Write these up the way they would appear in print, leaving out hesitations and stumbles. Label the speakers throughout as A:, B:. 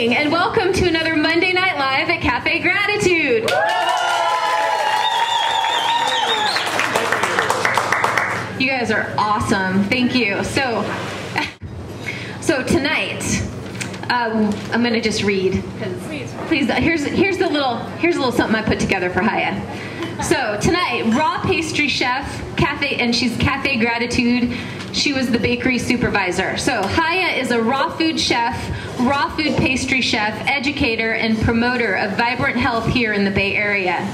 A: morning, and welcome to another Monday Night Live at Cafe Gratitude. You guys are awesome. Thank you. So tonight, I'm going to just read. Please, here's a little something I put together for Chaya. So tonight, raw pastry chef, she's Cafe Gratitude. She was the bakery supervisor. So Chaya is a raw food chef, raw food pastry chef, educator, and promoter of vibrant health here in the Bay Area.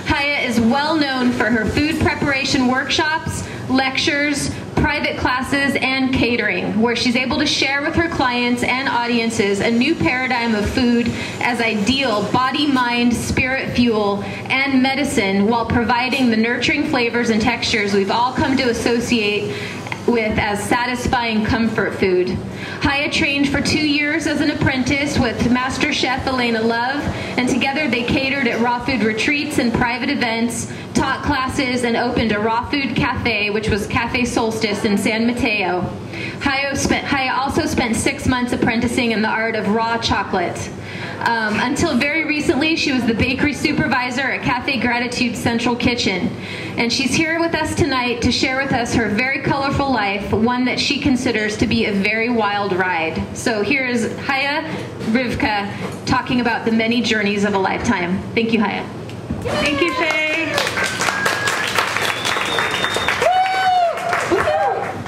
A: Chaya is well known for her food preparation workshops, lectures, private classes, and catering, where she's able to share with her clients and audiences a new paradigm of food as ideal body, mind, spirit fuel, and medicine, while providing the nurturing flavors and textures we've all come to associate with as satisfying comfort food. Chaya trained for 2 years as an apprentice with Master Chef Elena Love, and together they catered at raw food retreats and private events, taught classes, and opened a raw food cafe, which was Cafe Solstice in San Mateo. Chaya also spent 6 months apprenticing in the art of raw chocolate. Until very recently, she was the bakery supervisor at Cafe Gratitude Central Kitchen. And she's here with us tonight to share with us her very colorful life, one that she considers to be a very wild ride. So here is Chaya-Ryvka talking about the many journeys of a lifetime. Thank you, Chaya.
B: Thank you, Shay.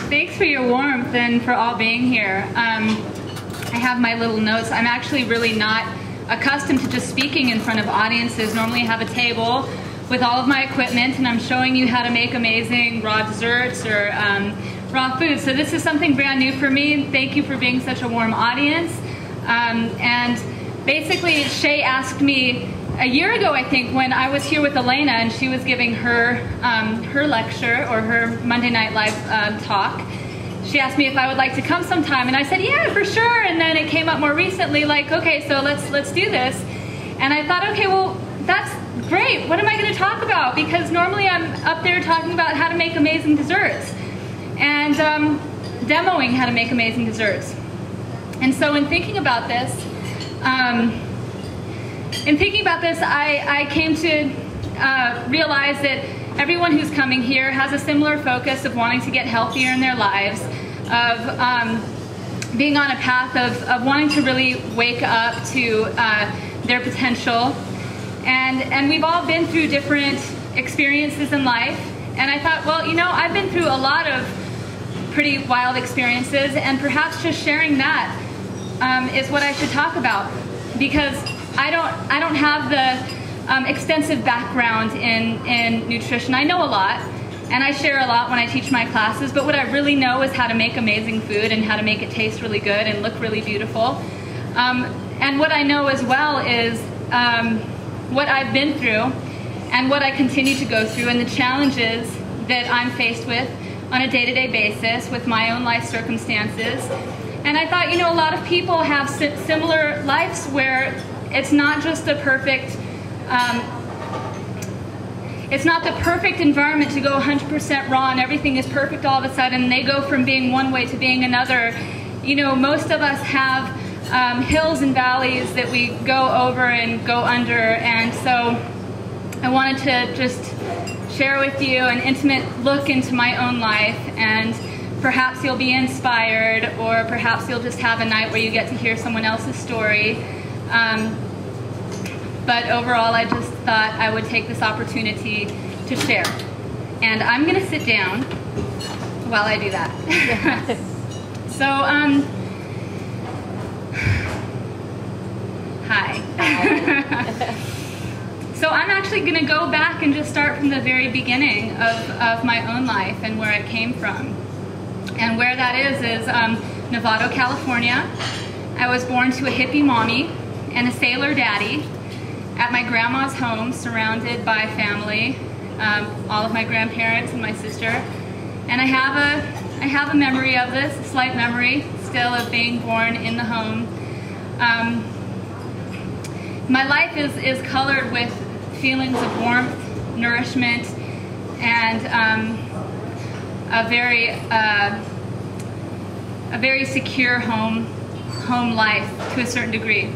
B: Thanks for your warmth and for all being here. I have my little notes. I'm actually really not accustomed to just speaking in front of audiences. Normally I have a table with all of my equipment and I'm showing you how to make amazing raw desserts or raw food. So this is something brand new for me. Thank you for being such a warm audience. And basically Shay asked me a year ago, I think, when I was here with Elena and she was giving her, her lecture or her Monday Night Live talk. She asked me if I would like to come sometime, and I said, yeah, for sure. And then it came up more recently, like, okay, so let's do this. And I thought, okay, well, that's great. What am I going to talk about? Because normally I'm up there talking about how to make amazing desserts and demoing how to make amazing desserts. And so in thinking about this, I came to realize that everyone who's coming here has a similar focus of wanting to get healthier in their lives, of being on a path of wanting to really wake up to their potential. And we've all been through different experiences in life. And I thought, well, you know, I've been through a lot of pretty wild experiences, and perhaps just sharing that is what I should talk about, because I don't have the extensive background in nutrition. I know a lot, and I share a lot when I teach my classes, but what I really know is how to make amazing food and how to make it taste really good and look really beautiful. And what I know as well is what I've been through and what I continue to go through and the challenges that I'm faced with on a day-to-day basis with my own life circumstances. And I thought, you know, a lot of people have similar lives where it's not just the perfect it's not the perfect environment to go 100% raw and everything is perfect all of a sudden. They go from being one way to being another. You know, most of us have hills and valleys that we go over and go under, and so I wanted to just share with you an intimate look into my own life, and perhaps you'll be inspired, or perhaps you'll just have a night where you get to hear someone else's story. But overall, I just thought I would take this opportunity to share. And I'm going to sit down while I do that. So, hi. So I'm actually going to go back and just start from the very beginning of my own life and where it came from. And where that is Novato, California. I was born to a hippie mommy and a sailor daddy at my grandma's home, surrounded by family, all of my grandparents and my sister. And I have a memory of this, a slight memory still of being born in the home. My life is colored with feelings of warmth, nourishment, and a very secure home home life to a certain degree.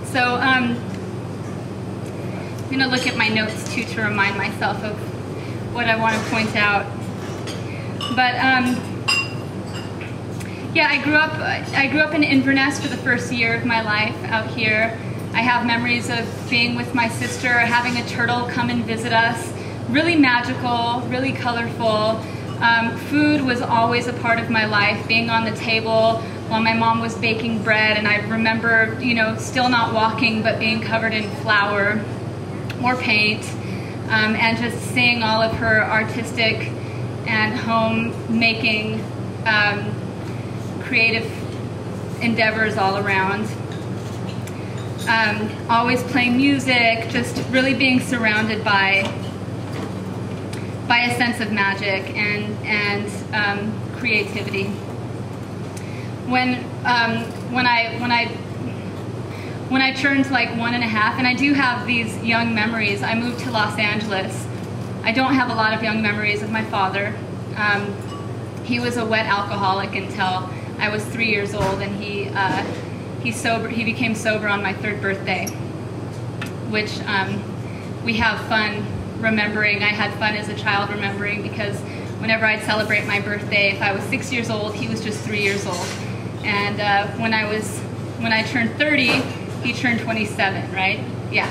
B: So I'm going to look at my notes too to remind myself of what I want to point out. But yeah, I grew up in Inverness for the first year of my life out here. I have memories of being with my sister, having a turtle come and visit us. Really magical, really colorful. Food was always a part of my life, being on the table while my mom was baking bread, and I remember, you know, still not walking but being covered in flour or paint, and just seeing all of her artistic and homemaking creative endeavors all around. Always playing music, just really being surrounded by a sense of magic and creativity. When I turned like 1.5, and I do have these young memories. I moved to Los Angeles. I don't have a lot of young memories of my father. He was a wet alcoholic until I was 3 years old, and he became sober on my 3rd birthday, which we have fun remembering. I had fun as a child remembering, because whenever I'd celebrate my birthday, if I was 6 years old, he was just 3 years old. And when I turned 30, he turned 27, right? Yeah.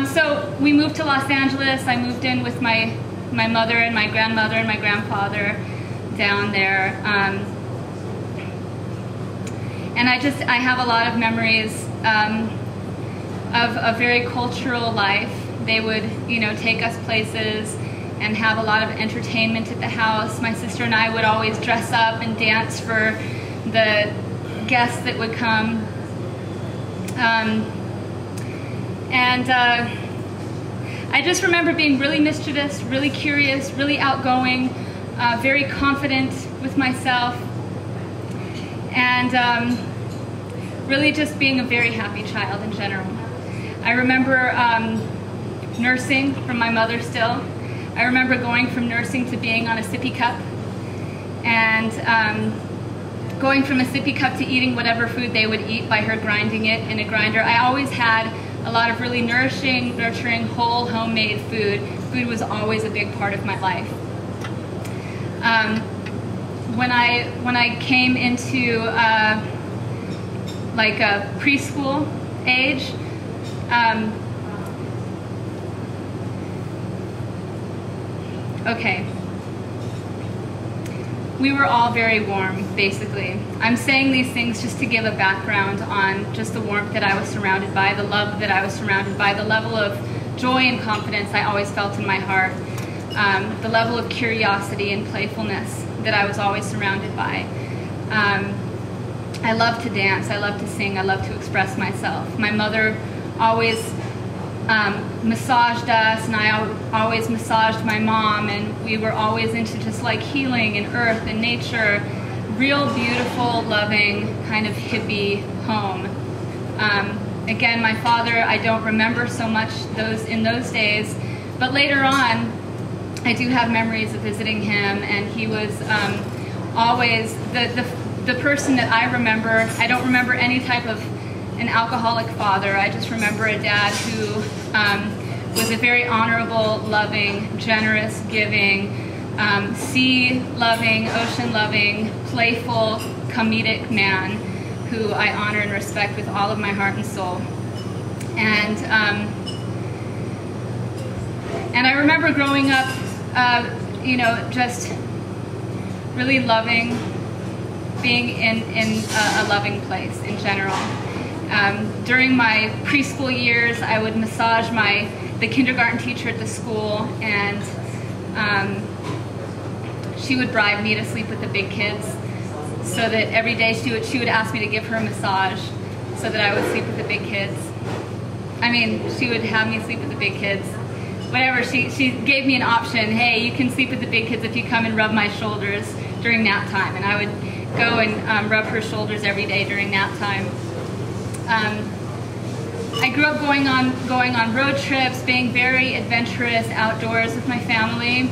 B: So we moved to Los Angeles. I moved in with my mother and my grandmother and my grandfather down there. And I have a lot of memories of a very cultural life. They would, you know, take us places and have a lot of entertainment at the house. My sister and I would always dress up and dance for the guests that would come. I just remember being really mischievous, really curious, really outgoing, very confident with myself, and really just being a very happy child in general. I remember nursing from my mother still. I remember going from nursing to being on a sippy cup, and going from a sippy cup to eating whatever food they would eat by her grinding it in a grinder. I always had a lot of really nurturing, whole, homemade food. Food was always a big part of my life. When I came into like a preschool age, okay, we were all very warm, basically. I'm saying these things just to give a background on just the warmth that I was surrounded by, the love that I was surrounded by, the level of joy and confidence I always felt in my heart, the level of curiosity and playfulness that I was always surrounded by. I love to dance, I love to sing, I love to express myself. My mother always massaged us, and I always massaged my mom, and we were always into just like healing and earth and nature. Real beautiful, loving, kind of hippie home. Again, my father, I don't remember so much in those days, but later on, I do have memories of visiting him, and he was always the person that I remember. I don't remember any type of an alcoholic father. I just remember a dad who was a very honorable, loving, generous, giving, sea-loving, ocean-loving, playful, comedic man who I honor and respect with all of my heart and soul. And I remember growing up, you know, just really loving, being in a loving place in general. During my preschool years, I would massage the kindergarten teacher at the school, and she would bribe me to sleep with the big kids, so that every day she would ask me to give her a massage so that I would sleep with the big kids. I mean, she would have me sleep with the big kids. Whatever, she gave me an option. Hey, you can sleep with the big kids if you come and rub my shoulders during nap time. And I would go and rub her shoulders every day during nap time. I grew up going on road trips, being very adventurous outdoors with my family.